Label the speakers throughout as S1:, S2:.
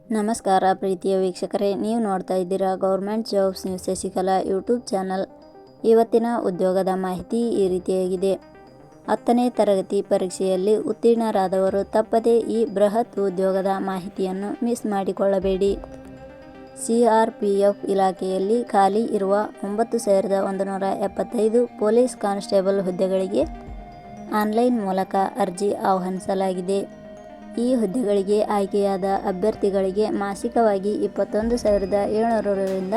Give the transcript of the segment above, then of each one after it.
S1: ನಮಸ್ಕಾರ ಪ್ರೀತಿಯ ವೀಕ್ಷಕರೇ, ನೀವು ನೋಡ್ತಾ ಇದ್ದೀರಾ government jobs news Shashikala YouTube channel. ಇವತ್ತಿನ ಉದ್ಯೋಗದ ಮಾಹಿತಿ ಈ ರೀತಿಯಾಗಿದೆ. 10ನೇ ತರಗತಿ ಪರೀಕ್ಷೆಯಲ್ಲಿ ಉತ್ತೀರ್ಣರಾದವರು ತಪ್ಪದೇ ಈ ಬೃಹತ್ ಉದ್ಯೋಗದ ಮಾಹಿತಿಯನ್ನು ಮಿಸ್ ಮಾಡಿಕೊಳ್ಳಬೇಡಿ. CRPF ಇಲಾಖೆಯಲ್ಲಿ ಖಾಲಿ ಇರುವ 9175 ಪೊಲೀಸ್ ಕಾನ್ಸ್ಟೇಬಲ್ ಹುದ್ದೆಗಳಿಗೆ ಆನ್ಲೈನ್ ಮೂಲಕ ಅರ್ಜಿ ಆಹ್ವಾನಿಸಲಾಗಿದೆ. ಈ ಹುದ್ದೆಗಳಿಗೆ ಆಯ್ಕೆಯಾದ ಅಭ್ಯರ್ಥಿಗಳಿಗೆ ಮಾಸಿಕವಾಗಿ 21,700 ರಿಂದ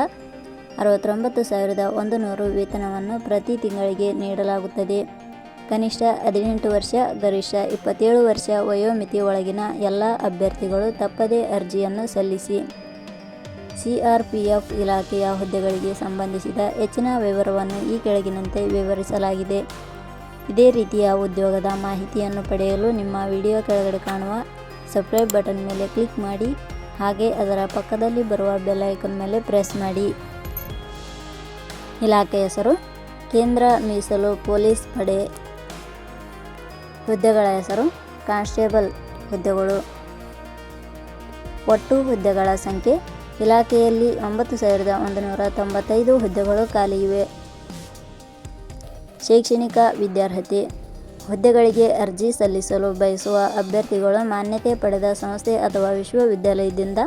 S1: 69,100 ವೇತನವನ್ನು ಪ್ರತಿ ತಿಂಗಳಿಗೆ ನೀಡಲಾಗುತ್ತದೆ. ಕನಿಷ್ಠ 18 ವರ್ಷ, ಗರಿಷ್ಠ 27 ವರ್ಷ ವಯೋಮಿತಿ ಒಳಗಿನ ಎಲ್ಲ ಅಭ್ಯರ್ಥಿಗಳು ತಪ್ಪದೇ ಅರ್ಜಿಯನ್ನು ಸಲ್ಲಿಸಿ. CRPF ಇಲಾಖೆಯ ಹುದ್ದೆಗಳಿಗೆ ಸಂಬಂಧಿಸಿದ ಹೆಚ್ಚಿನ ವಿವರವನ್ನು ಈ ಕೆಳಗಿನಂತೆ ವಿವರಿಸಲಾಗಿದೆ. ಇದೇ ರೀತಿಯ ಉದ್ಯೋಗದ ಮಾಹಿತಿಯನ್ನು ಪಡೆಯಲು ನಿಮ್ಮ ವಿಡಿಯೋ ಕೆಳಗಡೆ ಕಾಣುವ ಸಬ್ಸ್ಕ್ರೈಬ್ ಬಟನ್ ಮೇಲೆ ಕ್ಲಿಕ್ ಮಾಡಿ, ಹಾಗೆ ಅದರ ಪಕ್ಕದಲ್ಲಿ ಬರುವ ಬೆಲ್ ಐಕಾನ್ ಮೇಲೆ ಪ್ರೆಸ್ ಮಾಡಿ. ಇಲಾಖೆ ಹೆಸರು ಕೇಂದ್ರ ಮೀಸಲು ಪೊಲೀಸ್ ಪಡೆ. ಹುದ್ದೆಗಳ ಹೆಸರು ಕಾನ್ಸ್ಟೇಬಲ್ ಹುದ್ದೆಗಳು. ಒಟ್ಟು ಹುದ್ದೆಗಳ ಸಂಖ್ಯೆ ಇಲಾಖೆಯಲ್ಲಿ 9,195 ಹುದ್ದೆಗಳು ಖಾಲಿ ಇವೆ. ಶೈಕ್ಷಣಿಕ ವಿದ್ಯಾರ್ಹತೆ. ಹುದ್ದೆಗಳಿಗೆ ಅರ್ಜಿ ಸಲ್ಲಿಸಲು ಬಯಸುವ ಅಭ್ಯರ್ಥಿಗಳು ಮಾನ್ಯತೆ ಪಡೆದ ಸಂಸ್ಥೆ ಅಥವಾ ವಿಶ್ವವಿದ್ಯಾಲಯದಿಂದ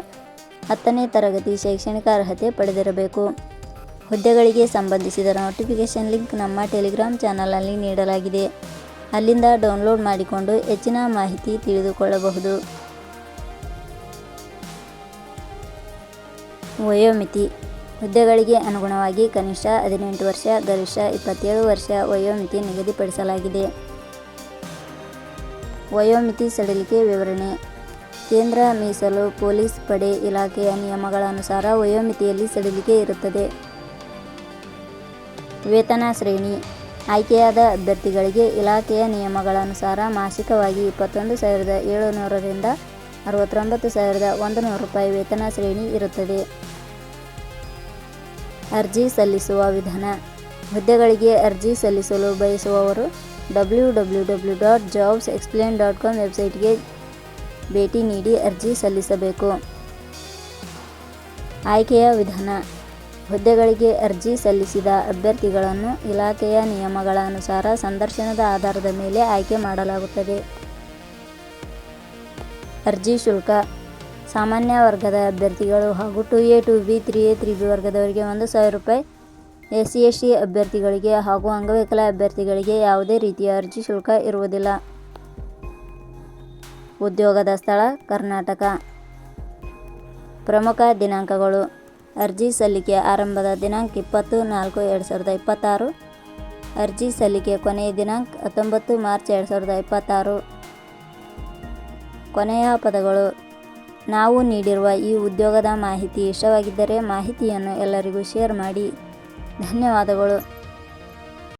S1: 10ನೇ ತರಗತಿ ಶೈಕ್ಷಣಿಕ ಅರ್ಹತೆ ಪಡೆದಿರಬೇಕು. ಹುದ್ದೆಗಳಿಗೆ ಸಂಬಂಧಿಸಿದ ನೋಟಿಫಿಕೇಷನ್ ಲಿಂಕ್ ನಮ್ಮ ಟೆಲಿಗ್ರಾಮ್ ಚಾನಲ್ನಲ್ಲಿ ನೀಡಲಾಗಿದೆ. ಅಲ್ಲಿಂದ ಡೌನ್ಲೋಡ್ ಮಾಡಿಕೊಂಡು ಹೆಚ್ಚಿನ ಮಾಹಿತಿ ತಿಳಿದುಕೊಳ್ಳಬಹುದು. ವಯೋಮಿತಿ. ಹುದ್ದೆಗಳಿಗೆ ಅನುಗುಣವಾಗಿ ಕನಿಷ್ಠ 18 ವರ್ಷ, ಗರಿಷ್ಠ 27 ವರ್ಷ ವಯೋಮಿತಿ ನಿಗದಿಪಡಿಸಲಾಗಿದೆ. ವಯೋಮಿತಿ ಸಡಿಲಿಕೆ ವಿವರಣೆ. ಕೇಂದ್ರ ಮೀಸಲು ಪೊಲೀಸ್ ಪಡೆ ಇಲಾಖೆಯ ನಿಯಮಗಳ ಅನುಸಾರ ವಯೋಮಿತಿಯಲ್ಲಿ ಸಡಿಲಿಕೆ ಇರುತ್ತದೆ. ವೇತನ ಶ್ರೇಣಿ. ಆಯ್ಕೆಯಾದ ಅಭ್ಯರ್ಥಿಗಳಿಗೆ ಇಲಾಖೆಯ ನಿಯಮಗಳ ಅನುಸಾರ ಮಾಸಿಕವಾಗಿ 21,700 ರಿಂದ 69,100 ರೂಪಾಯಿ ವೇತನ ಶ್ರೇಣಿ ಇರುತ್ತದೆ. ಅರ್ಜಿ ಸಲ್ಲಿಸುವ ವಿಧಾನ. ಹುದ್ದೆಗಳಿಗೆ ಅರ್ಜಿ ಸಲ್ಲಿಸಲು ಬಯಸುವವರು www.jobsexplain.com ವೆಬ್ಸೈಟ್ಗೆ ಭೇಟಿ ನೀಡಿ ಅರ್ಜಿ ಸಲ್ಲಿಸಬೇಕು. ಆಯ್ಕೆಯ ವಿಧಾನ. ಹುದ್ದೆಗಳಿಗೆ ಅರ್ಜಿ ಸಲ್ಲಿಸಿದ ಅಭ್ಯರ್ಥಿಗಳನ್ನು ಇಲಾಖೆಯ ನಿಯಮಗಳ ಅನುಸಾರ ಸಂದರ್ಶನದ ಆಧಾರದ ಮೇಲೆ ಆಯ್ಕೆ ಮಾಡಲಾಗುತ್ತದೆ. ಅರ್ಜಿ ಶುಲ್ಕ. ಸಾಮಾನ್ಯ ವರ್ಗದ ಅಭ್ಯರ್ಥಿಗಳು ಹಾಗೂ 2A, 2B, 3A, 3B ವರ್ಗದವರಿಗೆ 1,000 ರೂಪಾಯಿ, SC/ST ಅಭ್ಯರ್ಥಿಗಳಿಗೆ ಹಾಗೂ ಅಂಗವಿಕಲ ಅಭ್ಯರ್ಥಿಗಳಿಗೆ ಯಾವುದೇ ರೀತಿಯ ಅರ್ಜಿ ಶುಲ್ಕ ಇರುವುದಿಲ್ಲ. ಉದ್ಯೋಗದ ಸ್ಥಳ ಕರ್ನಾಟಕ. ಪ್ರಮುಖ ದಿನಾಂಕಗಳು. ಅರ್ಜಿ ಸಲ್ಲಿಕೆ ಆರಂಭದ ದಿನಾಂಕ 20/4/2026. ಅರ್ಜಿ ಸಲ್ಲಿಕೆ ಕೊನೆಯ ದಿನಾಂಕ 19 ಮಾರ್ಚ್ 2026. ಕೊನೆಯ ಪದಗಳು. ನಾವು ನೀಡಿರುವ ಈ ಉದ್ಯೋಗದ ಮಾಹಿತಿ ಇಷ್ಟವಾಗಿದ್ದರೆ ಮಾಹಿತಿಯನ್ನು ಎಲ್ಲರಿಗೂ ಶೇರ್ ಮಾಡಿ. ಧನ್ಯವಾದಗಳು.